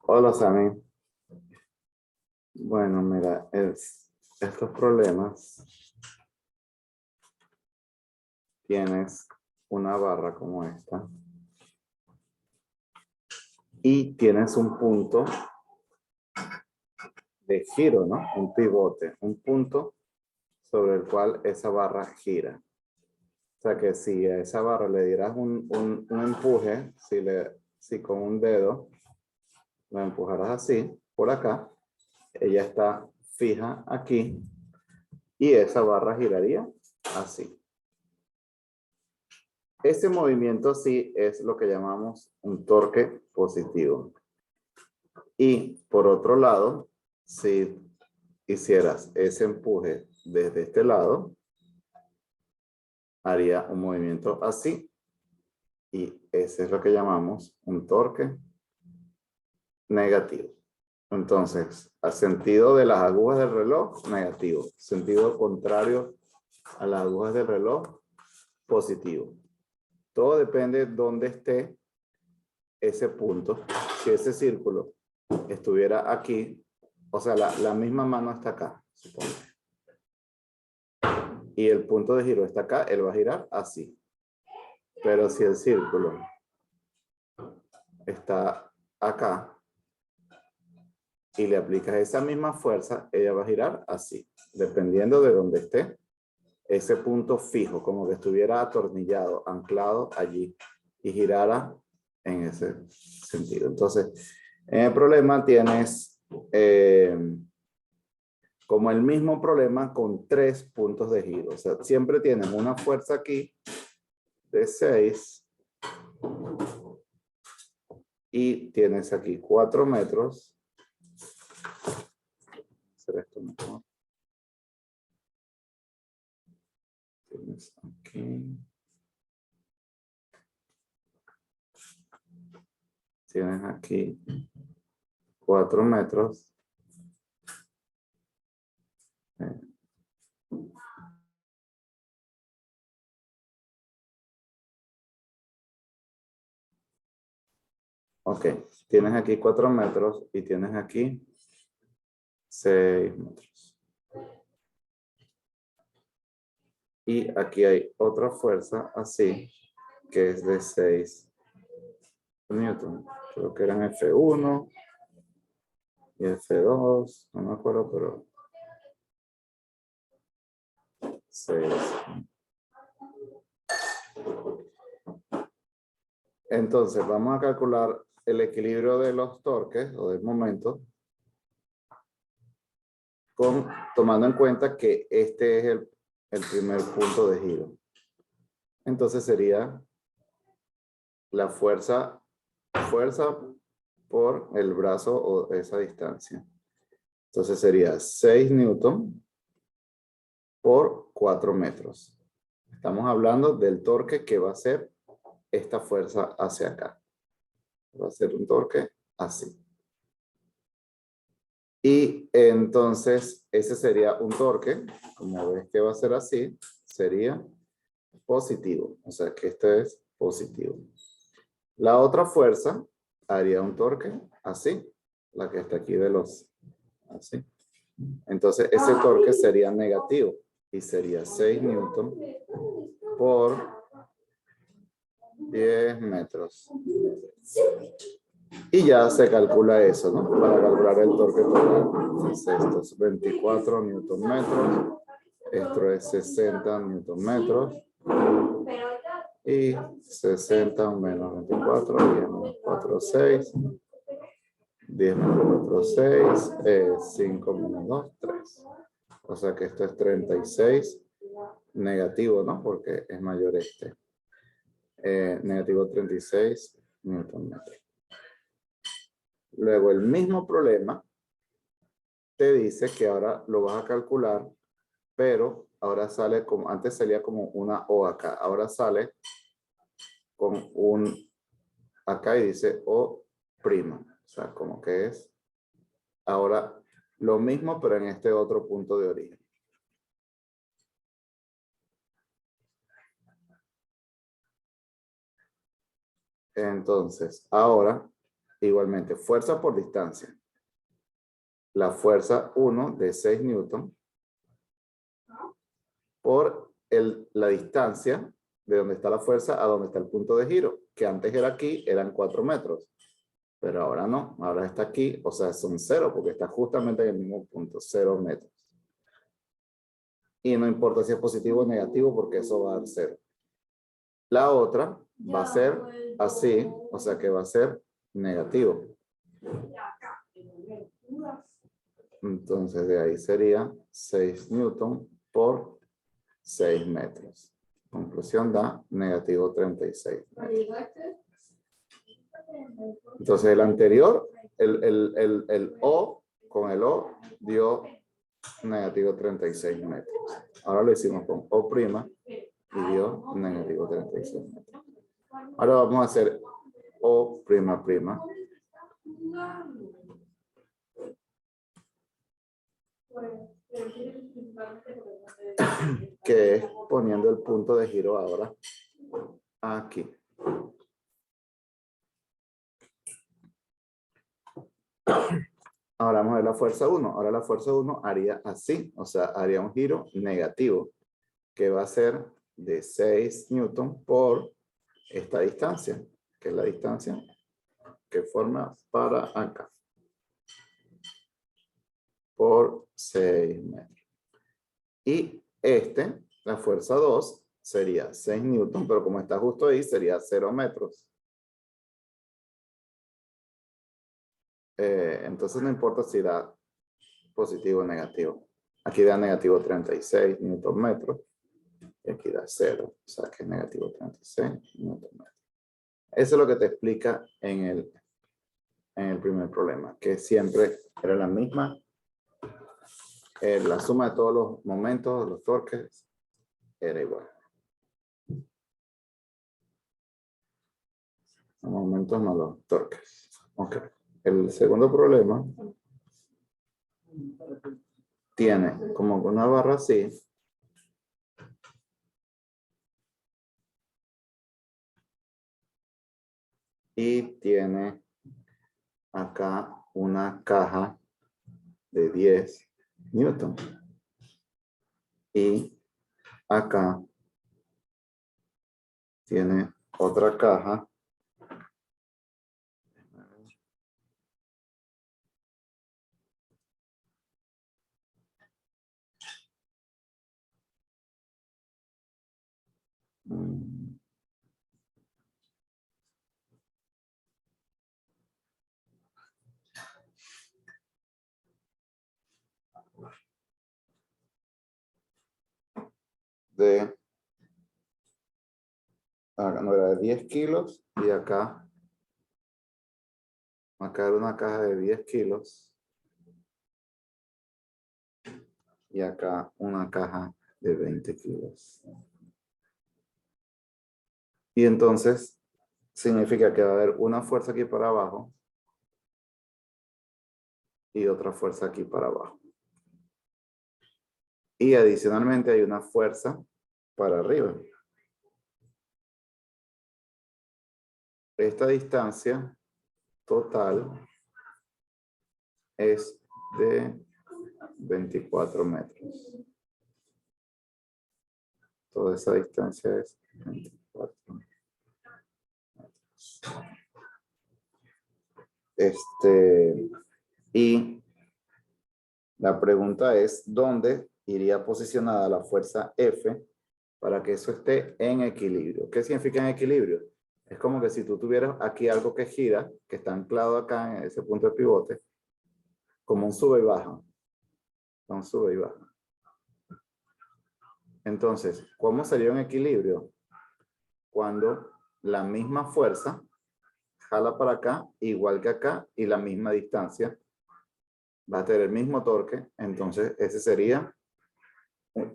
Hola, Sammy. Bueno, mira, estos problemas tienes una barra como esta y tienes un punto de giro, ¿no? Un pivote, un punto sobre el cual esa barra gira. O sea que si a esa barra le dieras un empuje, si con un dedo la empujaras así, por acá, ella está fija aquí y esa barra giraría así. Este movimiento sí es lo que llamamos un torque positivo. Y por otro lado, si hicieras ese empuje desde este lado, haría un movimiento así. Y ese es lo que llamamos un torque negativo. Entonces, al sentido de las agujas del reloj, negativo. Sentido contrario a las agujas del reloj, positivo. Todo depende de dónde esté ese punto. Si ese círculo estuviera aquí, o sea, la misma mano está acá, supongo. Y el punto de giro está acá, él va a girar así. Pero si el círculo está acá y le aplicas esa misma fuerza, ella va a girar así, dependiendo de dónde esté ese punto fijo, como que estuviera atornillado, anclado allí y girara en ese sentido. Entonces, en el problema tienes como el mismo problema con 3 puntos de giro. O sea, siempre tienes una fuerza aquí de 6 y tienes aquí 4 metros. Hacer esto mejor. Tienes aquí. Tienes aquí 4 metros. Ok, tienes aquí 4 metros y tienes aquí 6 metros. Y aquí hay otra fuerza así, que es de 6 newton. Creo que eran F1 y F2, no me acuerdo, pero 6. Entonces, vamos a calcular el equilibrio de los torques o del momento, tomando en cuenta que este es el primer punto de giro. Entonces sería la fuerza por el brazo o esa distancia. Entonces sería 6 newton por 4 metros. Estamos hablando del torque que va a ser esta fuerza hacia acá. Va a ser un torque así. Y entonces ese sería un torque, como ves que va a ser así, sería positivo. O sea que este es positivo. La otra fuerza haría un torque así, la que está aquí de los así. Entonces ese torque sería negativo y sería 6 newton por 10 metros. Y ya se calcula eso, ¿no? Para calcular el torque total. Entonces esto es 24 newton metros. Esto es 60 newton metros. Y 60 menos 24, 10 menos 4, 6. 10 menos 4, 6. 5 menos 2, 3. O sea que esto es 36 negativo, ¿no? Porque es mayor este. Negativo 36 newton metros. Luego el mismo problema te dice que ahora lo vas a calcular, pero ahora sale como, antes salía como una O acá, ahora sale con un acá y dice O prima, o sea, como que es ahora lo mismo, pero en este otro punto de origen. Entonces, ahora igualmente, fuerza por distancia. La fuerza 1 de 6 newton por la distancia de donde está la fuerza a donde está el punto de giro, que antes era aquí, eran 4 metros. Pero ahora no, ahora está aquí, o sea, son 0 porque está justamente en el mismo punto, 0 metros. Y no importa si es positivo o negativo porque eso va a dar 0. La otra va a ser así, o sea que va a ser negativo. Entonces de ahí sería 6 newton por 6 metros. Conclusión da negativo 36 metros. Entonces el anterior, el O con el O dio negativo 36 metros. Ahora lo hicimos con O' y dio negativo 36 metros. Ahora vamos a hacer O'', que es poniendo el punto de giro ahora aquí. Ahora vamos a ver la fuerza 1. Ahora la fuerza 1 haría así, o sea, haría un giro negativo, que va a ser de 6 newton por esta distancia, que es la distancia que forma para acá, por 6 metros. Y la fuerza 2, sería 6 newton, pero como está justo ahí, sería 0 metros. Entonces no importa si da positivo o negativo. Aquí da negativo 36 newton metros. Y aquí da 0. O sea que es negativo 36 newton metros. Eso es lo que te explica en el primer problema. Que siempre era la misma. La suma de todos los momentos, los torques, era igual. Los momentos más los torques. Ok. El segundo problema tiene como una barra así. Y tiene acá una caja de 10 newton. Y acá tiene otra caja de, no, era de 10 kilos y acá era una caja de 10 kilos y acá una caja de 20 kilos. Y entonces significa que va a haber una fuerza aquí para abajo y otra fuerza aquí para abajo. Y adicionalmente hay una fuerza para arriba. Esta distancia total es de 24 metros. Toda esa distancia es 24 metros. Y la pregunta es, ¿dónde iría posicionada la fuerza F para que eso esté en equilibrio? ¿Qué significa en equilibrio? Es como que si tú tuvieras aquí algo que gira, que está anclado acá en ese punto de pivote, como un sube y baja. Un sube y baja. Entonces, ¿cómo sería un equilibrio? Cuando la misma fuerza jala para acá, igual que acá, y la misma distancia, va a tener el mismo torque, entonces ese sería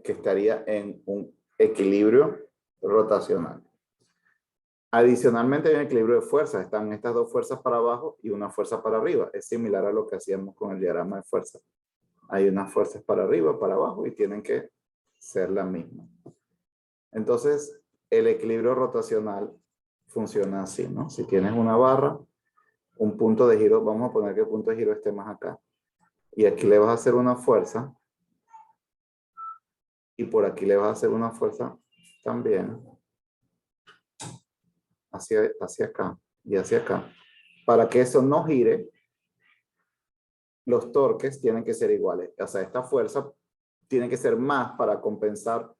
que estaría en un equilibrio rotacional. Adicionalmente hay un equilibrio de fuerzas, están estas dos fuerzas para abajo y una fuerza para arriba, es similar a lo que hacíamos con el diagrama de fuerza. Hay unas fuerzas para arriba, para abajo y tienen que ser la misma. Entonces, el equilibrio rotacional funciona así, ¿no? Si tienes una barra un punto de giro, vamos a poner que el punto de giro esté más acá. Y aquí le vas a hacer una fuerza. Y por aquí le vas a hacer una fuerza también. Hacia acá y hacia acá. Para que eso no gire, los torques tienen que ser iguales. O sea, esta fuerza tiene que ser más para compensar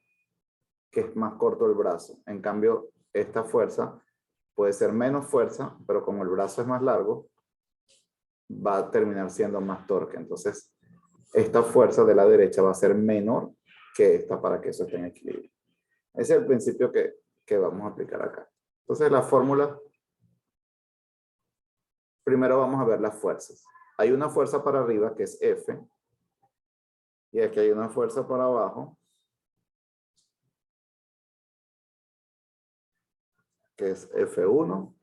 que es más corto el brazo. En cambio, esta fuerza puede ser menos fuerza, pero como el brazo es más largo, va a terminar siendo más torque. Entonces, esta fuerza de la derecha va a ser menor que esta para que eso esté en equilibrio. Ese es el principio que vamos a aplicar acá. Entonces, la fórmula, primero vamos a ver las fuerzas. Hay una fuerza para arriba que es F, y aquí hay una fuerza para abajo que es F1,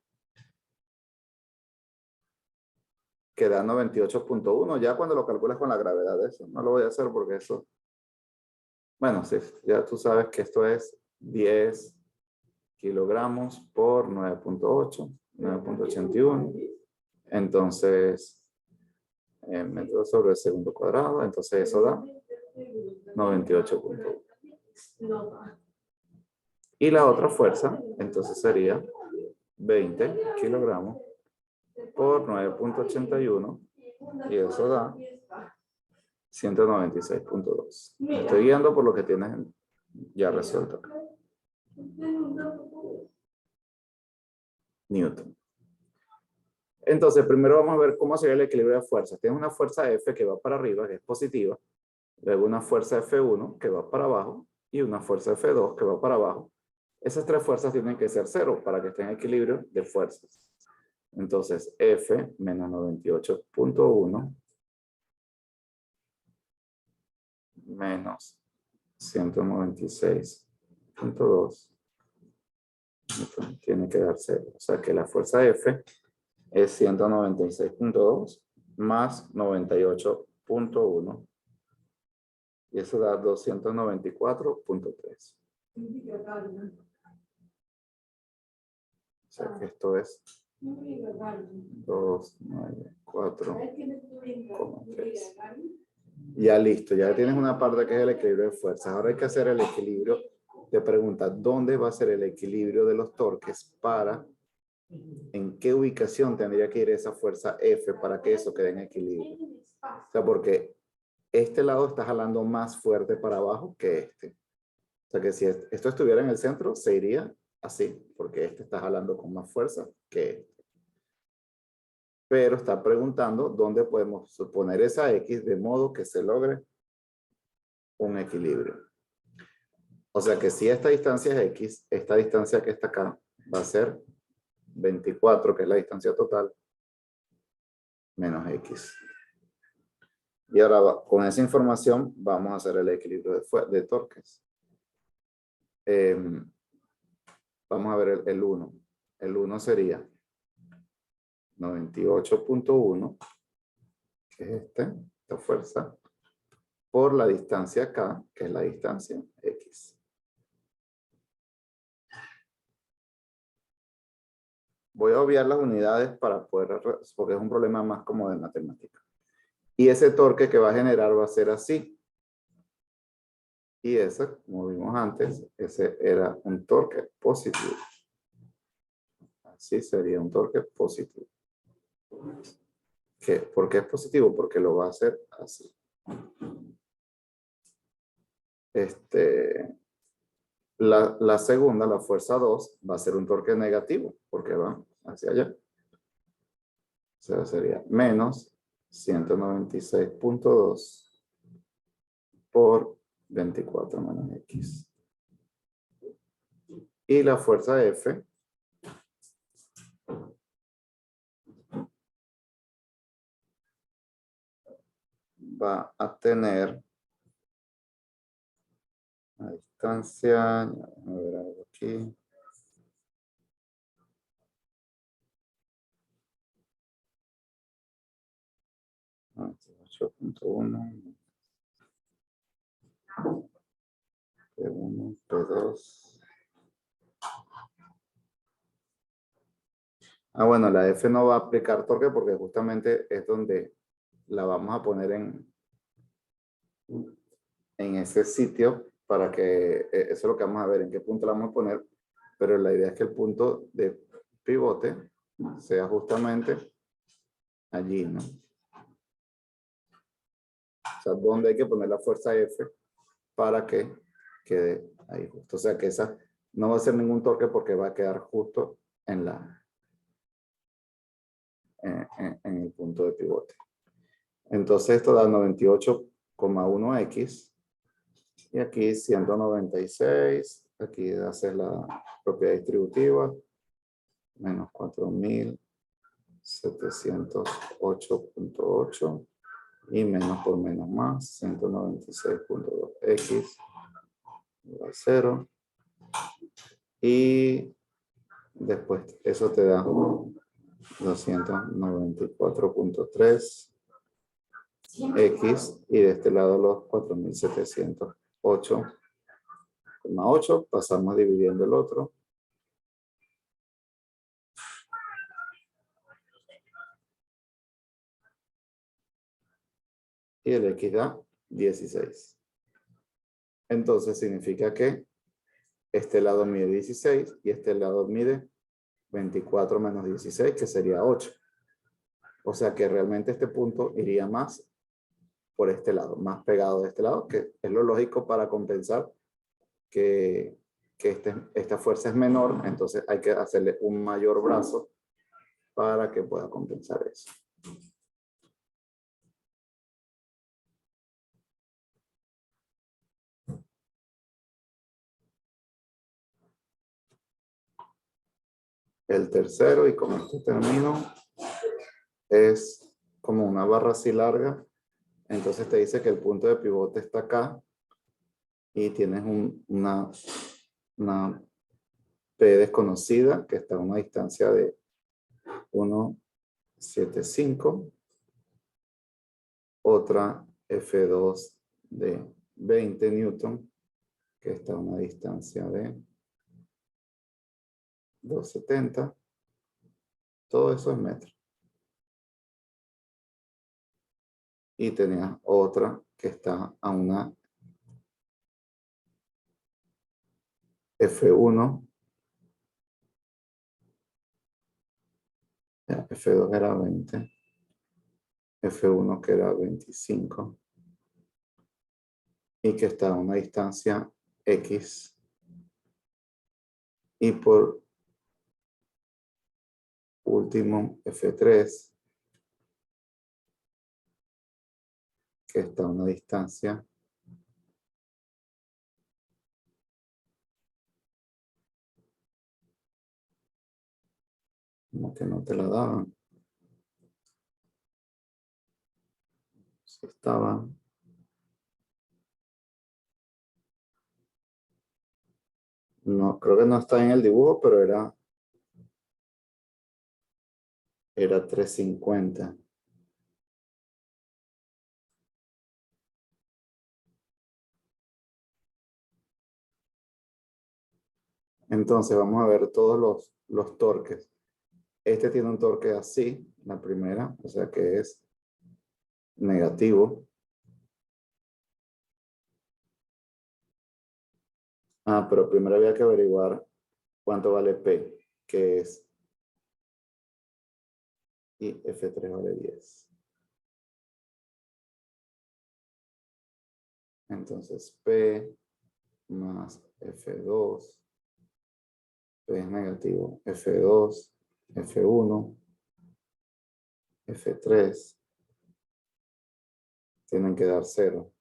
que da 98.1. Ya cuando lo calculas con la gravedad de eso, no lo voy a hacer porque eso, bueno, sí, ya tú sabes que esto es 10 kilogramos por 9.8, 9.81. Entonces, metros sobre el segundo cuadrado, entonces eso da 98.1. Y la otra fuerza, entonces sería 20 kilogramos por 9.81 y eso da 196.2. Estoy guiando por lo que tienes ya resuelto acá. Newton. Entonces, primero vamos a ver cómo sería el equilibrio de fuerzas. Tienes una fuerza F que va para arriba, que es positiva. Luego una fuerza F1 que va para abajo y una fuerza F2 que va para abajo. Esas tres fuerzas tienen que ser cero para que estén en equilibrio de fuerzas. Entonces, F menos 98.1 menos 196.2 tiene que dar cero. O sea que la fuerza F es 196.2 más 98.1 y eso da 294.3. O sea que esto es 294,3. Ya listo, ya tienes una parte que es el equilibrio de fuerzas. Ahora hay que hacer el equilibrio. Te pregunta, ¿dónde va a ser el equilibrio de los torques para, en qué ubicación tendría que ir esa fuerza F para que eso quede en equilibrio? O sea, porque este lado está jalando más fuerte para abajo que este. O sea que si esto estuviera en el centro, se iría así, porque este está jalando con más fuerza que este. Pero está preguntando dónde podemos poner esa X de modo que se logre un equilibrio. O sea que si esta distancia es X, esta distancia que está acá va a ser 24, que es la distancia total, menos X. Y ahora con esa información vamos a hacer el equilibrio de torques. Vamos a ver el 1. El 1 sería 98.1, que es esta fuerza, por la distancia acá, que es la distancia X. Voy a obviar las unidades para poder, porque es un problema más como de matemática. Y ese torque que va a generar va a ser así. Y ese, como vimos antes, ese era un torque positivo. Así sería un torque positivo. ¿Por qué es positivo? Porque lo va a hacer así. La segunda, la fuerza 2, va a ser un torque negativo, porque va hacia allá. O sea, sería menos 196.2 por 24 menos X. Y la fuerza F va a tener la distancia, a ver algo aquí. Ah, 8.1, P1, P2. Ah, bueno, la F no va a aplicar torque porque justamente es donde la vamos a poner en ese sitio para que, eso es lo que vamos a ver, en qué punto la vamos a poner, pero la idea es que el punto de pivote sea justamente allí, ¿no? O sea, donde hay que poner la fuerza F para que quede ahí justo. O sea, que esa no va a ser ningún torque porque va a quedar justo en en el punto de pivote. Entonces esto da 98,1x y aquí 196. Aquí haces la propiedad distributiva, menos 4708,8 y menos por menos más, 196,2x igual a 0. Y después eso te da 294,3 X y de este lado los 4708,8. Pasamos dividiendo el otro. Y el X da 16. Entonces significa que este lado mide 16 y este lado mide 24 menos 16, que sería 8. O sea que realmente este punto iría más por este lado, más pegado de este lado, que es lo lógico para compensar que esta fuerza es menor, entonces hay que hacerle un mayor brazo para que pueda compensar eso. El tercero, y con esto termino, es como una barra así larga. Entonces te dice que el punto de pivote está acá y tienes una P desconocida que está a una distancia de 1,75. Otra F2 de 20 newton que está a una distancia de 270. Todo eso es metro. Y tenías otra que está a una F1. F2 era 20. F1 que era 25. Y que está a una distancia X. Y por último, F3, que está a una distancia como que no te la daban. Si estaba. No, creo que no está en el dibujo, pero era 350. Entonces vamos a ver todos los torques. Este tiene un torque así, la primera, o sea que es negativo. Ah, pero primero había que averiguar cuánto vale P, que es, y F3 vale 10. Entonces P más F2, P es negativo, F2, F1, F3, tienen que dar 0.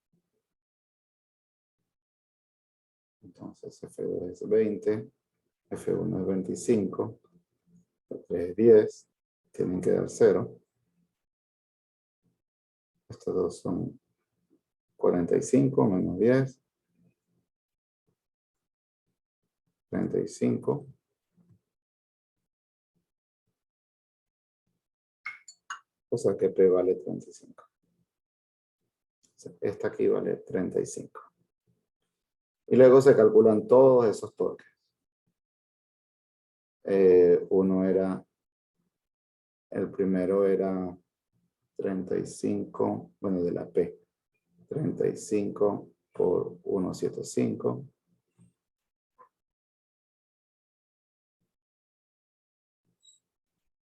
Entonces F2 es 20, F1 es 25, F3 es 10, tienen que dar 0. Estos dos son 45 menos 10, 35. O sea que P vale 35. Esta aquí vale 35. Y luego se calculan todos esos torques. Uno era El primero era 35, bueno, de la P. 35 por 175.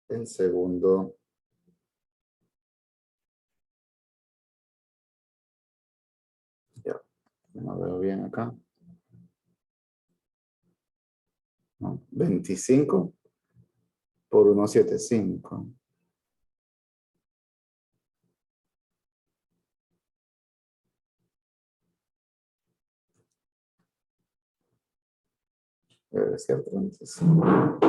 El segundo ya no veo bien acá. No, 25 por 175. Debe ser 35.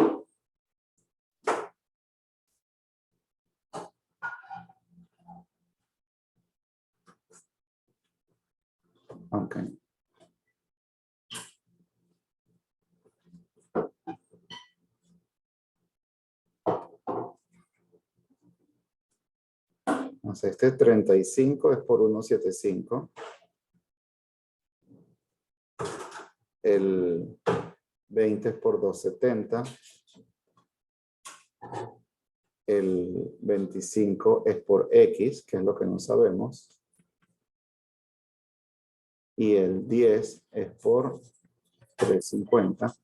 Ok. Entonces, este 35 es por 175. El 20 es por 270. El 25 es por X, que es lo que no sabemos. Y el 10 es por 350.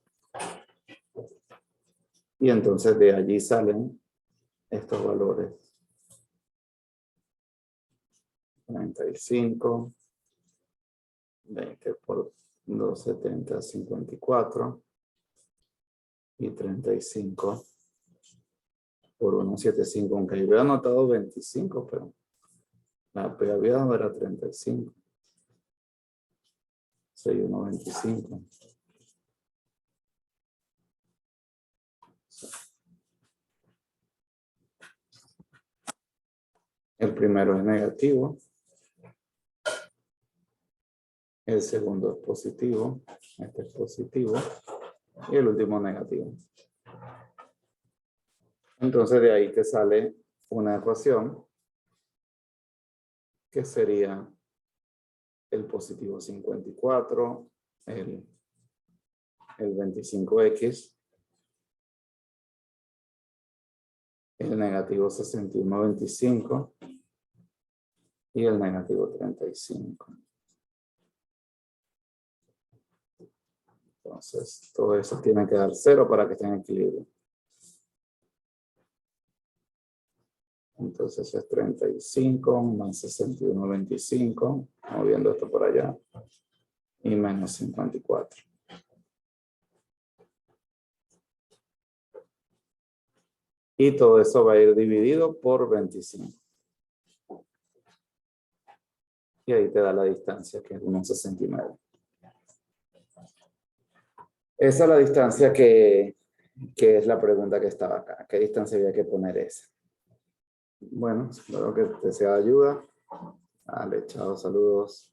Y entonces de allí salen estos valores. 35, 20 por 270, 54. Y 35 por 175. Aunque yo había anotado 25, pero la P había dado era 35. 6125. El primero es negativo. El segundo es positivo. Este es positivo. Y el último negativo. Entonces de ahí te sale una ecuación que sería el positivo 54, el 25x, el negativo 6125 y el negativo 35. Entonces, todo eso tiene que dar 0 para que esté en equilibrio. Entonces es 35 más 6125, moviendo esto por allá, y menos 54. Y todo eso va a ir dividido por 25. Y ahí te da la distancia, que es 1,69. Esa es la distancia que es la pregunta que estaba acá. ¿Qué distancia había que poner esa? Bueno, espero que te sea de ayuda. Vale, chao, saludos.